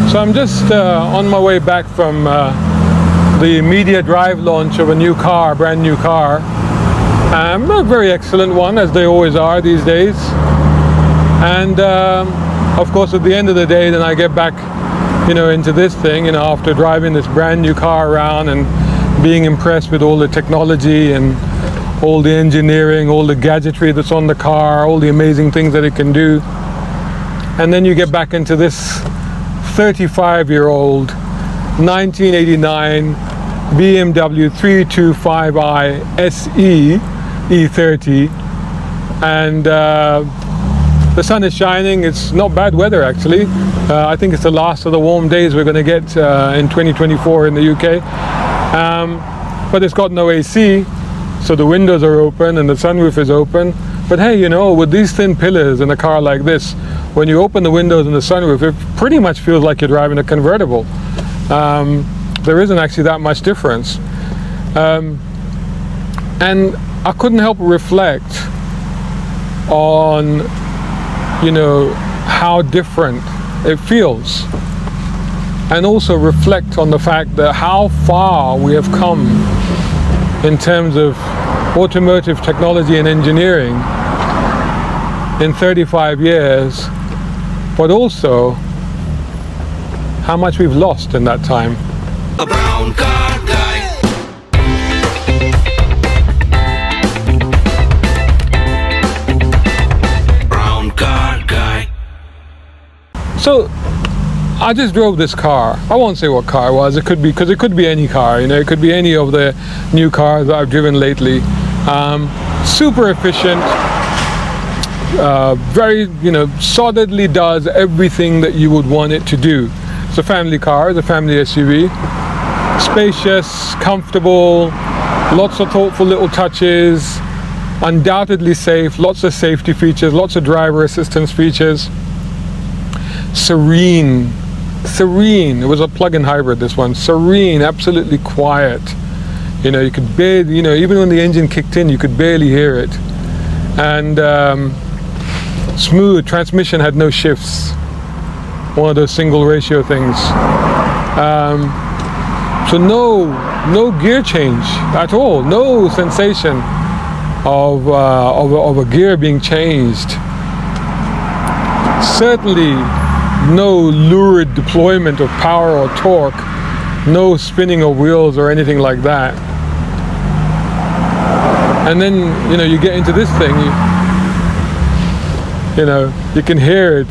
So I'm just on my way back from the media drive launch of a new car, brand new car. A very excellent one, as they always are these days. And of course, at the end of the day, then I get back, into this thing, after driving this brand new car around and being impressed with all the technology and all the engineering, all the gadgetry that's on the car, all the amazing things that it can do. And then you get back into this 35-year-old 1989 BMW 325i SE E30, and the sun is shining. It's not bad weather, actually. I think it's the last of the warm days we're going to get in 2024 in the UK. But it's got no AC, so the windows are open and the sunroof is open. But hey, with these thin pillars in a car like this, when you open the windows and the sunroof, it pretty much feels like you're driving a convertible. There isn't actually that much difference. And I couldn't help but reflect on, how different it feels. And also reflect on the fact that how far we have come in terms of automotive technology and engineering in 35 years, but also how much we've lost in that time. A brown car guy. Brown car guy. So I just drove this car. I won't say what car it was. It could be, because it could be any car. It could be any of the new cars that I've driven lately. Super efficient. Very, solidly does everything that you would want it to do. It's a family car, it's a family SUV. Spacious, comfortable, lots of thoughtful little touches, undoubtedly safe, lots of safety features, lots of driver assistance features. Serene. It was a plug-in hybrid, this one. Serene, absolutely quiet. You could barely, even when the engine kicked in, you could barely hear it. And smooth. Transmission had no shifts. One of those single ratio things. So no gear change at all. No sensation of a gear being changed. Certainly no lurid deployment of power or torque. No spinning of wheels or anything like that. And then you get into this thing. You can hear it.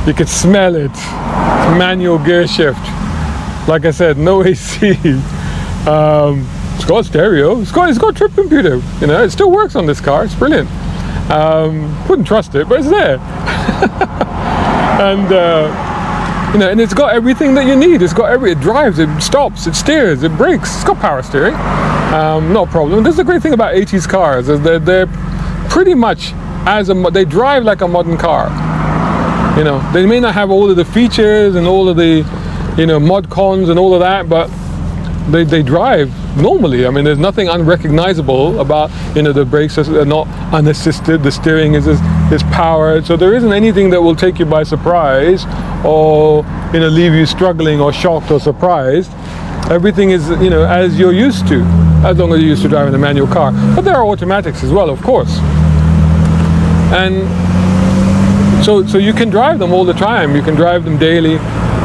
You can smell it. It's manual gear shift. Like I said, no AC. It's got stereo. It's got a trip computer. It still works on this car. It's brilliant. Wouldn't trust it, but it's there. And and it's got everything that you need. It drives, it stops, it steers, it brakes. It's got power steering. No problem. This is the great thing about 80s cars, is they're pretty much they drive like a modern car. They may not have all of the features and all of the mod cons and all of that, but they drive normally. I mean, there's nothing unrecognizable about the brakes are not unassisted, the steering is powered, so there isn't anything that will take you by surprise or leave you struggling or shocked or surprised. Everything is as you're used to, as long as you're used to driving a manual car. But there are automatics as well, of course. And so you can drive them all the time. You can drive them daily,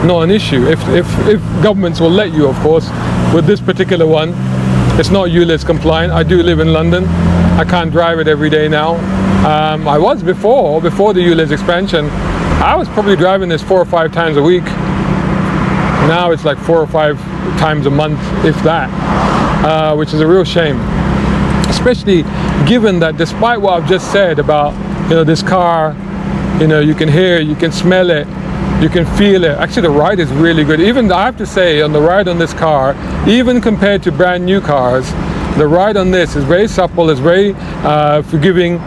not an issue. If governments will let you, of course. With this particular one, it's not ULEZ compliant. I do live in London. I can't drive it every day now. I was before the ULEZ expansion. I was probably driving this 4 or 5 times a week. Now it's like 4 or 5 times a month, if that, which is a real shame. Especially given that, despite what I've just said about this car, you can hear it, you can smell it, you can feel it. Actually, the ride is really good. Even I have to say, on the ride on this car, even compared to brand new cars, the ride on this is very supple, it's very forgiving,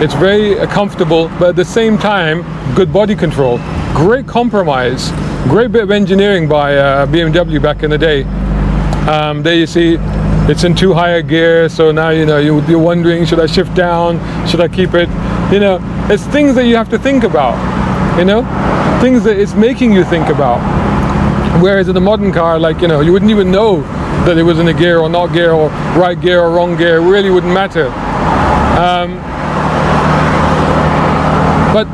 it's very comfortable, but at the same time, good body control. Great compromise. Great bit of engineering by BMW back in the day. There you see, it's in 2 higher gear, so now you're wondering, should I shift down? Should I keep it? It's things that you have to think about. Things that it's making you think about. Whereas in a modern car, like, you know, you wouldn't even know that it was in a gear or not gear, or right gear or wrong gear. It really wouldn't matter. But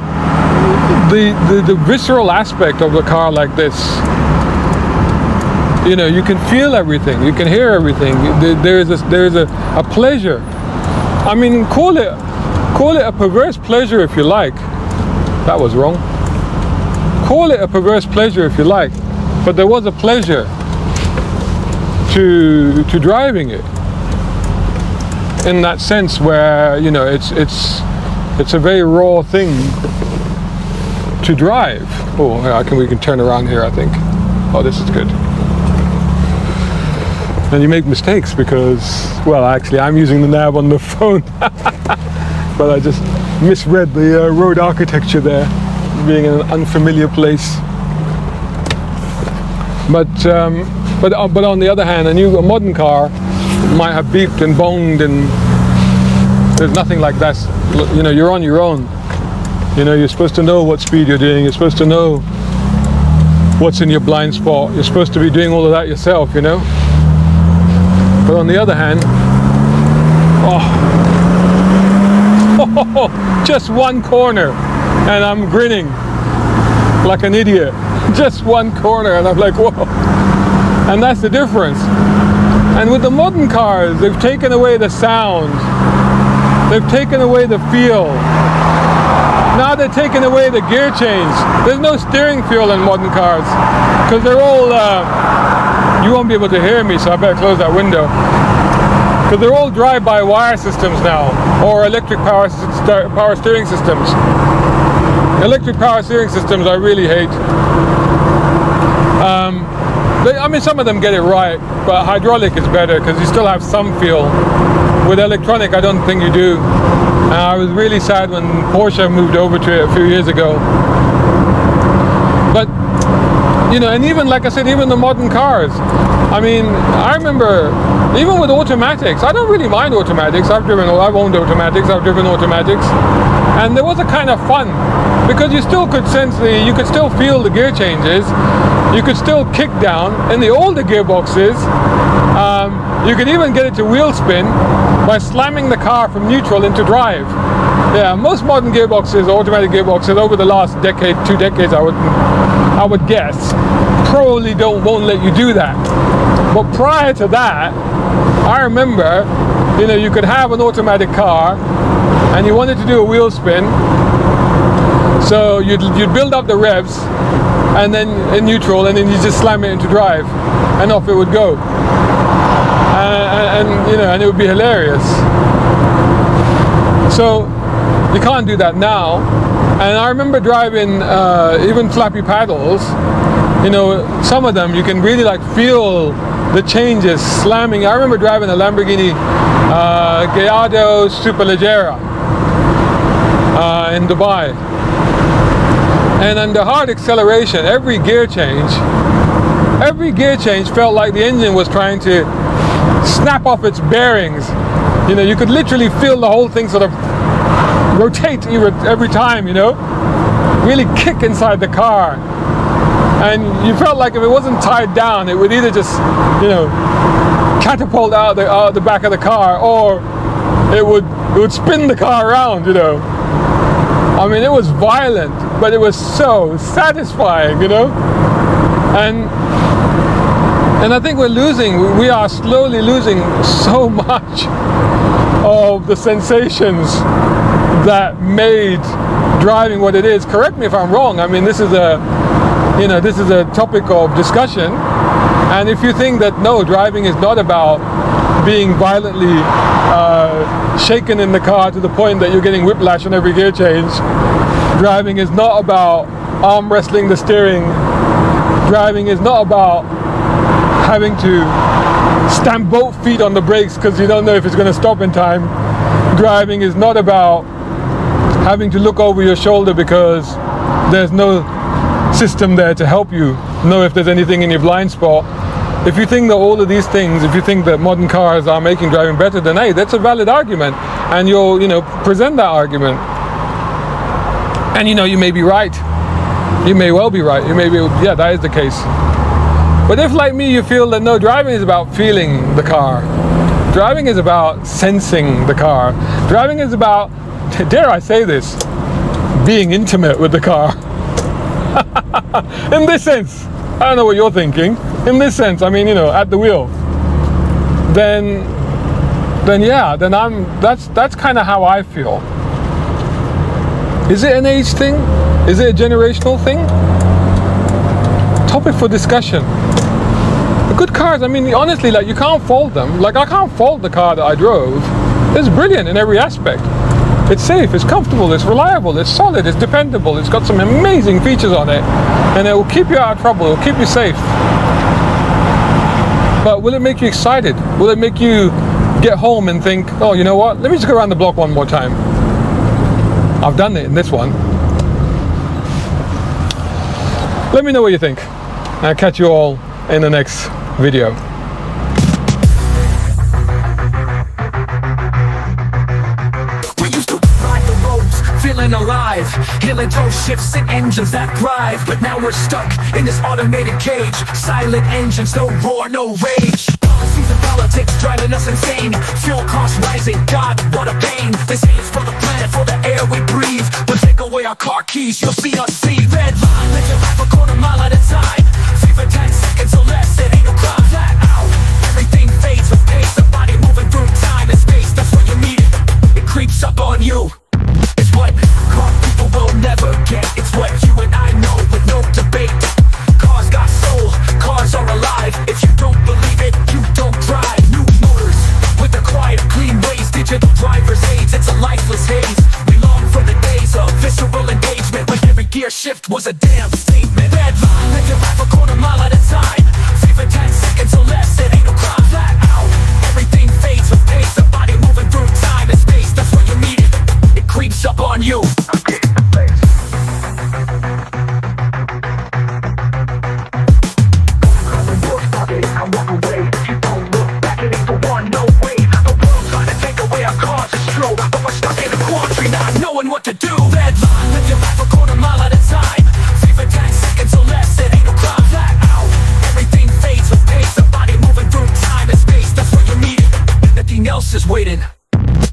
the visceral aspect of a car like this, you know, you can feel everything, you can hear everything. There is a pleasure. I mean, call it a perverse pleasure if you like. That was wrong. Call it a perverse pleasure if you like, but there was a pleasure to driving it, in that sense where, you know, it's a very raw thing to drive. Oh, we can turn around here, I think. Oh, this is good. And you make mistakes because, well, actually I'm using the nav on the phone, but I just misread the road architecture there, being in an unfamiliar place. But on the other hand, a modern car might have beeped and bonged, and there's nothing like that. You know, you're on your own. You know, you're supposed to know what speed you're doing. You're supposed to know what's in your blind spot. You're supposed to be doing all of that yourself, you know. But on the other hand, just one corner, and I'm grinning like an idiot. Just one corner, and I'm like, whoa. And that's the difference. And with the modern cars, they've taken away the sound. They've taken away the feel. Now they're taking away the gear change. There's no steering feel in modern cars, because they're all, you won't be able to hear me, so I better close that window. Because they're all drive-by-wire systems now, or electric power steering systems. Electric power steering systems I really hate. I mean, some of them get it right, but hydraulic is better because you still have some feel. With electronic, I don't think you do. I was really sad when Porsche moved over to it a few years ago. But, you know, and even, like I said, even the modern cars. I mean, I remember, even with automatics, I don't really mind automatics. I've owned automatics, I've driven automatics. And there was a kind of fun, because you still could you could still feel the gear changes. You could still kick down. In the older gearboxes, you could even get it to wheel spin by slamming the car from neutral into drive. Yeah, most modern gearboxes, automatic gearboxes, over the last decade, 2 decades, I would guess, probably won't let you do that. But prior to that, I remember, you know, you could have an automatic car and you wanted to do a wheel spin, so you'd build up the revs and then in neutral, and then you just slam it into drive and off it would go. And you know, and it would be hilarious. So you can't do that now. And I remember driving even flappy paddles. You know, some of them you can really like feel the changes slamming. I remember driving a Lamborghini Gallardo Superleggera in Dubai, and under hard acceleration, every gear change felt like the engine was trying to snap off its bearings. You know, you could literally feel the whole thing sort of rotate every time, you know, really kick inside the car. And you felt like if it wasn't tied down, it would either just, you know, catapult out the back of the car, or it would spin the car around, you know. I mean, it was violent, but it was so satisfying, you know. And I think we are slowly losing so much of the sensations that made driving what it is. Correct me if I'm wrong. I mean, this is a topic of discussion. And if you think that no, driving is not about being violently shaken in the car to the point that you're getting whiplash on every gear change, driving is not about arm wrestling the steering, driving is not about having to stamp both feet on the brakes because you don't know if it's going to stop in time, driving is not about having to look over your shoulder because there's no system there to help you know if there's anything in your blind spot. If you think that all of these things, if you think that modern cars are making driving better, then hey, that's a valid argument, and you'll, you know, present that argument. And you know, you may be right. You may well be right. You may be, yeah, that is the case. But if, like me, you feel that no, driving is about feeling the car, driving is about sensing the car, driving is about, dare I say this, being intimate with the car. In this sense, I don't know what you're thinking. In this sense, I mean, you know, at the wheel. Then yeah, then that's kind of how I feel. Is it an age thing? Is it a generational thing? Topic for discussion. The good cars, I mean, honestly, like, you can't fault them. Like, I can't fault the car that I drove. It's brilliant in every aspect. It's safe, it's comfortable, it's reliable, it's solid, it's dependable, it's got some amazing features on it, and it will keep you out of trouble, it will keep you safe. But will it make you excited? Will it make you get home and think, oh, you know what, let me just go around the block one more time. I've done it in this one. Let me know what you think. I'll catch you all in the next video. Feeling alive, healing those shifts and engines that thrive. But now we're stuck in this automated cage. Silent engines, no roar, no rage. Policies and politics driving us insane. Fuel costs rising, God, what a pain. They say it's for the planet, for the air we breathe. But take away our car keys, you'll see us see. Red line, let you drive a quarter mile at a time. See for 10 seconds or less, it ain't no crime. Flat out, everything fades with pace. The body moving through time and space, that's what you need it. It creeps up on you. What car people will never get. It's what you and I know with no debate. Cars got soul, cars are alive. If you don't believe it, you don't drive. New motors with the quiet, clean ways. Digital driver's aids, it's a lifeless haze. We long for the days of visceral engagement, when every gear shift was a damn statement. Red line, let you drive a quarter mile at a time. See for 10 seconds or less, it ain't no crime. Flat out, everything fades with pace. The body moving through time and space, that's what you need it. It creeps up on you. What to do? Red line, let you drive a quarter mile at a time. See for 10 seconds or less, it ain't no crime. Flat out, everything fades with pace. The body moving through time and space, that's what you need it. Nothing else is waiting.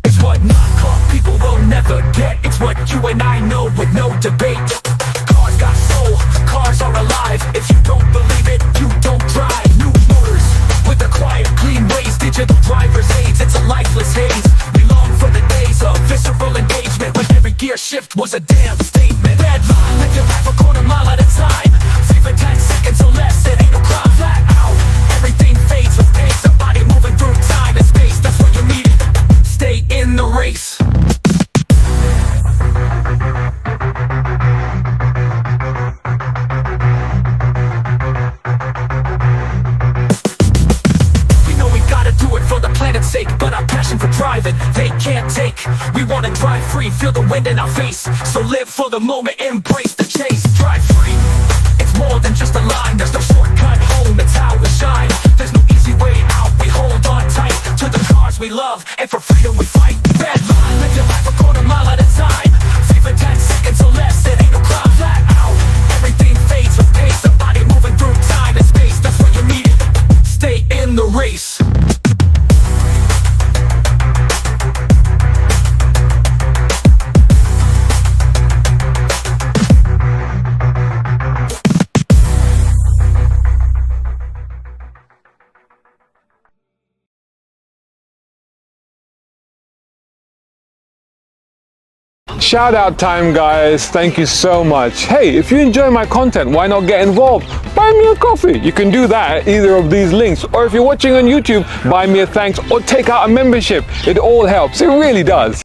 It's what non-car people will never get. It's what you and I know with no debate. Cars got soul, cars are alive. If you don't believe it, you don't drive. New motors with the quiet, clean ways. Digital driver's aids, it's a lifeless haze. We long for the days of visceral engagement, when every gear shift was a damn statement. Red line, let you drive a quarter mile at a time. See for 10 seconds or less, it ain't no crime. Flat out, everything fades with pace. The body moving through time and space, that's what you need it. Stay in the race. We know we gotta do it for the planet's sake, but our passion for driving, they can't take. We wanna drive free, feel the wind in our face. So live for the moment, embrace the chase. Drive free, it's more than just a line. There's no shortcut home, it's how we shine. There's no easy way out, we hold on tight to the cars we love, and for freedom we fight. Red line, let you drive a quarter mile at a time. See for 10 seconds or less, it ain't no crime. Flat out, everything fades with pace. The body moving through time and space, that's what you need it. Stay in the race. Shout out time, guys. Thank you so much. Hey, if you enjoy my content, why not get involved? Buy me a coffee. You can do that at either of these links. Or if you're watching on YouTube, buy me a thanks or take out a membership. It all helps. It really does.